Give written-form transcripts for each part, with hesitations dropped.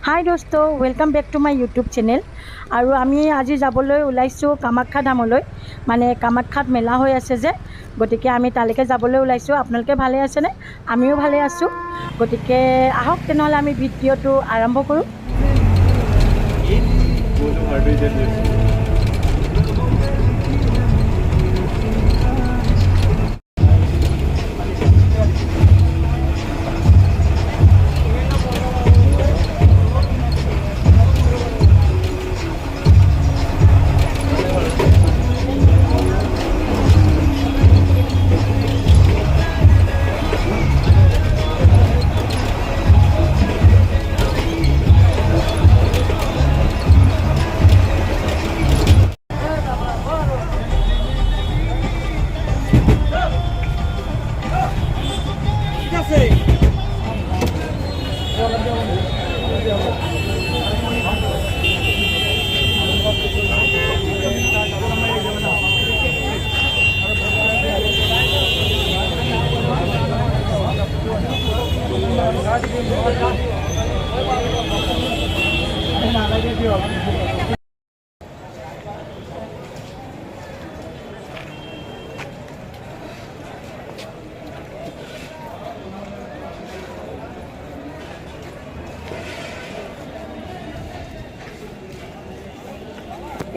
হাই দোস্ত, welcome back to my YouTube channel. আৰু আমি আজি যাবলৈ ওলাইছোঁ কামাখ্যা ধামলৈ। মানে কামাখ্যাত মেলা হৈ আছে যে, গতিকে আমি তালৈকে যাবলৈ ওলাইছোঁ। আপোনালোকে ভালে আছেনে? আমিও ভালে আছোঁ। গতিকে আহক তেনেহ'লে আমি ভিডিঅ'টো আৰম্ভ কৰোঁ।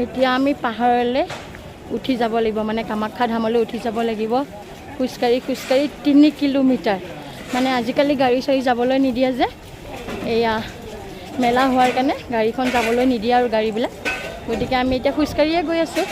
এতিয়া আমি পাহাৰলৈ উঠি যাব লাগিব, মানে কামাখ্যা ধামলৈ উঠি যাব লাগিব খোজকাঢ়ি 3 কিলোমিটাৰ। মানে আজিকালি গাড়ী চাড়ী যাবলৈ নিদিয়ে যে, এয়া মেলা হোৱাৰ কাৰণে গাড়ীখন যাবলৈ নিদিয়ে আৰু গাড়ীবিলাক। গতিকে আমি এতিয়া খোজকাঢ়িয়ে গৈ আছোঁ।